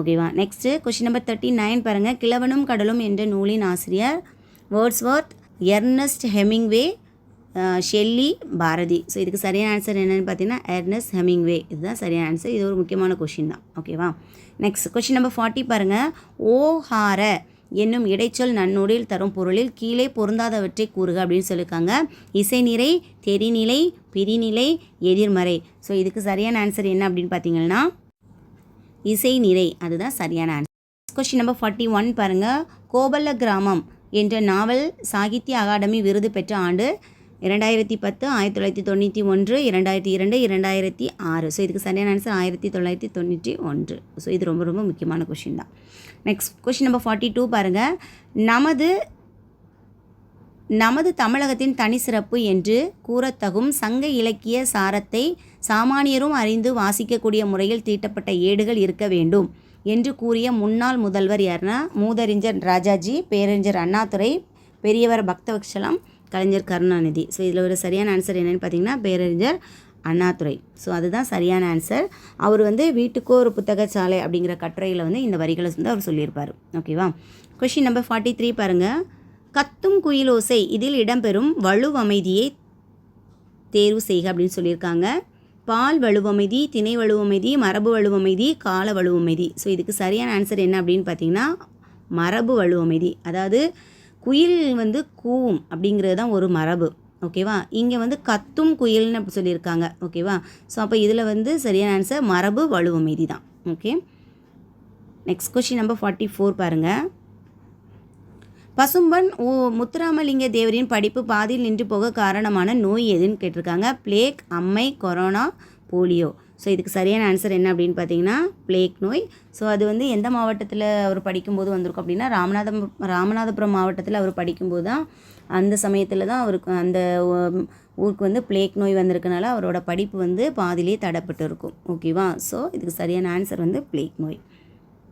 Speaker 1: ஓகேவா? நெக்ஸ்ட்டு கொஷின் நம்பர் 39 பாருங்கள். கிழவனும் கடலும் என்ற நூலின் ஆசிரியர்? Wordsworth, Ernest Hemingway, Shelley, Bharathi. So இதுக்கு சரியான ஆன்சர் என்னென்னு பார்த்தீங்கன்னா எர்னஸ்ட் ஹெமிங்வே. இதுதான் சரியான ஆன்சர். இது ஒரு முக்கியமான கொஷின் தான். ஓகேவா? நெக்ஸ்ட் கொஷின் நம்பர் 40 பாருங்கள். ஓஹார என்னும் இடைச்சொல் நன்னூலில் தரும் பொருளில் கீழே பொருந்தாதவற்றை கூறுக அப்படின்னு சொல்லியிருக்காங்க. இசைநிறை, தெரிநிலை, பிரிநிலை, எதிர்மறை. ஸோ இதுக்கு சரியான ஆன்சர் என்ன அப்படின்னு பார்த்தீங்கன்னா இசை நிறை, அதுதான் சரியான ஆன்சர். கொஸ்டின் நம்பர் 41 பாருங்கள். கோபல்ல கிராமம் என்ற நாவல் சாகித்ய அகாடமி விருது பெற்ற ஆண்டு 2010, 1991, 2002, 2006. ஸோ இதுக்கு சரியான ஆன்சர் 1991. ஸோ இது ரொம்ப ரொம்ப முக்கியமான கொஷின் தான். நெக்ஸ்ட் கொஷின் நம்பர் 42 பாருங்கள். நமது தமிழகத்தின் தனி சிறப்பு என்று கூறத்தகும் சங்க இலக்கிய சாரத்தை சாமானியரும் அறிந்து வாசிக்கக்கூடிய முறையில் தீட்டப்பட்ட ஏடுகள் இருக்க வேண்டும் என்று கூறிய முன்னாள் முதல்வர் யாருன்னா மூதறிஞர் ராஜாஜி, பேரறிஞர் அண்ணாதுரை, பெரியவர் பக்தவத்சலம், கலைஞர் கருணாநிதி. ஸோ இதில் ஒரு சரியான ஆன்சர் என்னென்னு பார்த்தீங்கன்னா பேரறிஞர் அண்ணாதுரை. ஸோ அதுதான் சரியான ஆன்சர். அவர் வீட்டுக்கோ ஒரு புத்தகச்சாலை அப்படிங்கிற கட்டுரையில் இந்த வரிகளை அவர் சொல்லியிருப்பார். ஓகேவா. கொஷின் நம்பர் 43 பாருங்கள். கத்தும் குயிலோசை இதில் இடம்பெறும் வலுவமைதியை தேர்வு செய்க அப்படின்னு சொல்லியிருக்காங்க. பால் வலுவமைதி, திணை வலுவமைதி, மரபு வலுவமைதி, கால வலுவமைதி. ஸோ இதுக்கு சரியான ஆன்சர் என்ன அப்படின்னு பார்த்தீங்கன்னா மரபு வலுவமைதி. அதாவது குயில் கூவும் அப்படிங்கிறது தான் ஒரு மரபு. ஓகேவா. இங்கே கத்தும் குயில்னு அப்படி சொல்லியிருக்காங்க. ஓகேவா. ஸோ அப்போ இதில் சரியான ஆன்சர் மரபு வலுவமைதி தான். ஓகே. நெக்ஸ்ட் கொஸ்டின் நம்பர் 44 பாருங்கள். பசும்பன் முத்துராமலிங்க தேவரின் படிப்பு பாதியில் நின்று போக காரணமான நோய் எதுன்னு கேட்டிருக்காங்க. பிளேக், அம்மை, கொரோனா, போலியோ. ஸோ இதுக்கு சரியான ஆன்சர் என்ன அப்படின்னு பார்த்தீங்கன்னா பிளேக் நோய். ஸோ அது எந்த மாவட்டத்தில் அவர் படிக்கும்போது வந்திருக்கும் அப்படின்னா ராமநாதபுரம் மாவட்டத்தில் அவர் படிக்கும்போது தான் அந்த சமயத்தில் தான் அவருக்கு அந்த ஊருக்கு பிளேக் நோய் வந்திருக்கனால அவரோட படிப்பு பாதியிலே தடப்பட்டு இருக்கும். ஓகேவா. ஸோ இதுக்கு சரியான ஆன்சர் பிளேக் நோய்.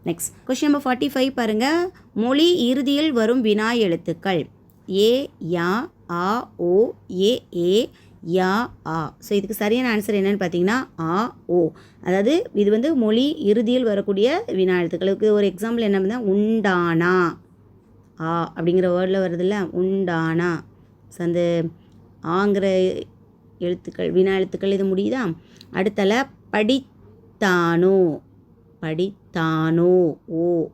Speaker 1: நெக்ஸ்ட் கொஸ்டின் நம்பர் 45 பாருங்கள். மொழி இறுதியில் வரும் வினா எழுத்துக்கள் ஏ, யா, ஆ, ஓ, ஏ, யா, ஆ. ஸோ இதுக்கு சரியான ஆன்சர் என்னென்னு பார்த்தீங்கன்னா ஆ, ஓ. அதாவது இது மொழி இறுதியில் வரக்கூடிய வினா எழுத்துக்களுக்கு ஒரு எக்ஸாம்பிள் என்ன பண்ணால் உண்டானா, ஆ அப்படிங்கிற வேர்டில் வருதில்ல உண்டானா. ஸோ அந்த ஆங்கிற எழுத்துக்கள் வினா எழுத்துக்கள் இது முடியுதா. அடுத்தல படித்தானோ, படித்தானோ, ஓ,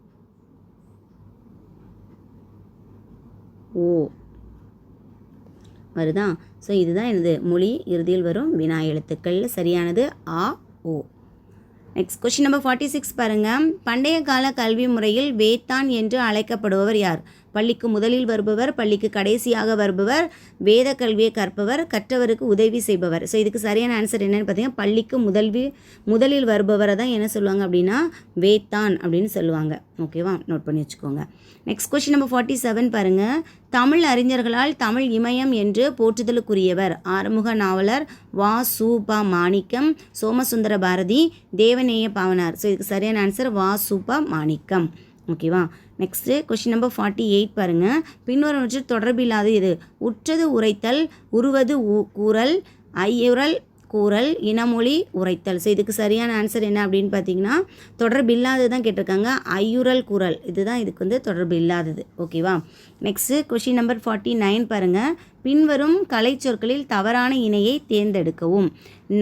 Speaker 1: ஓ வருதா. ஸோ இதுதான் எனது மொழி இறுதியில் வரும் வினா எழுத்துக்கள். சரியானது ஆ, ஓ. நெக்ஸ்ட் கொஸ்டின் நம்பர் 46 பாருங்கள். பண்டைய கால கல்வி முறையில் வேத்தான் என்று அழைக்கப்படுபவர் யார்? பள்ளிக்கு முதலில் வருபவர், பள்ளிக்கு கடைசியாக வருபவர், வேத கல்வியை கற்பவர், கற்றவருக்கு உதவி செய்பவர். ஸோ இதுக்கு சரியான ஆன்சர் என்னென்னு பார்த்தீங்கன்னா பள்ளிக்கு முதலில் வருபவரை தான் என்ன சொல்லுவாங்க அப்படின்னா வேத்தான் அப்படின்னு சொல்லுவாங்க. ஓகேவா. நோட் பண்ணி வச்சுக்கோங்க. நெக்ஸ்ட் கொஸ்டின் நம்பர் 47 பாருங்கள். தமிழ் அறிஞர்களால் தமிழ் இமயம் என்று போற்றுதலுக்குரியவர் ஆறுமுக நாவலர், வா. சு. ப. மாணிக்கம், சோமசுந்தர பாரதி, தேவநேய பாவனார். ஸோ இதுக்கு சரியான ஆன்சர் வா. சு. ப. மாணிக்கம். ஓகேவா. நெக்ஸ்ட்டு கொஸ்டின் நம்பர் 48 பாருங்கள். பின்வருவற்று தொடர்பில்லாத இது உற்றது உரைத்தல், உருவது கூறல், ஐயுறல் கூறல், இனமொழி உரைத்தல். ஸோ இதுக்கு சரியான ஆன்சர் என்ன அப்படின்னு பார்த்தீங்கன்னா தொடர்பு இல்லாதது தான் கேட்டிருக்காங்க. ஐயுறல் கூறல் இதுதான் இதுக்கு தொடர்பு இல்லாதது. ஓகேவா. நெக்ஸ்ட்டு கொஸ்டின் நம்பர் 49 பாருங்கள். பின்வரும் கலை சொற்களில் தவறான இணையை தேர்ந்தெடுக்கவும்.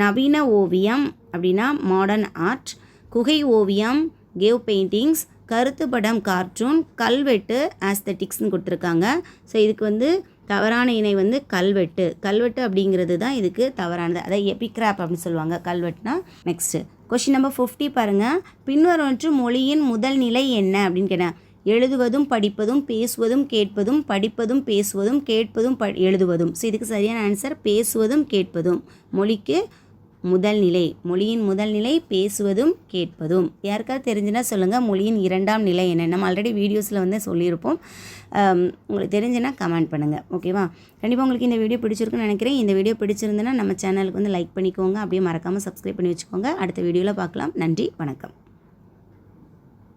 Speaker 1: நவீன ஓவியம் அப்படின்னா மாடர்ன் ஆர்ட், குகை ஓவியம் கேவ் பெயிண்டிங்ஸ், கருத்து படம் கார்ட்டூன், கல்வெட்டு ஆஸ்தட்டிக்ஸ்னு கொடுத்துருக்காங்க. ஸோ இதுக்கு தவறான இணை கல்வெட்டு அப்படிங்கிறது தான் இதுக்கு தவறானது. அதாவது எபிக்ராப் அப்படின்னு சொல்லுவாங்க கல்வெட்டுனா. நெக்ஸ்ட்டு கொஸ்டின் நம்பர் 50 பாருங்கள். பின்வருவற்று மொழியின் முதல் நிலை என்ன அப்படின்னு கேட்டேன். எழுதுவதும் படிப்பதும் பேசுவதும் கேட்பதும் படிப்பதும் பேசுவதும் கேட்பதும் எழுதுவதும். ஸோ இதுக்கு சரியான ஆன்சர் பேசுவதும் கேட்பதும். மொழிக்கு முதல் நிலை, மொழியின் முதல் நிலை பேசுவதும் கேட்பதும். யாருக்காவது தெரிஞ்சுன்னா சொல்லுங்கள். மொழியின் இரண்டாம் நிலை என்ன? நம்ம ஆல்ரெடி வீடியோஸில் சொல்லியிருப்போம். உங்களுக்கு தெரிஞ்சுன்னா கமெண்ட் பண்ணுங்கள். ஓகேவா. கண்டிப்பாக உங்களுக்கு இந்த வீடியோ பிடிச்சிருக்குன்னு நினைக்கிறேன். இந்த வீடியோ பிடிச்சிருந்துன்னா நம்ம சேனலுக்கு லைக் பண்ணிக்கோங்க. அப்படியே மறக்காமல் சப்ஸ்கிரைப் பண்ணி வச்சுக்கோங்க. அடுத்த வீடியோவில் பார்க்கலாம். நன்றி, வணக்கம்.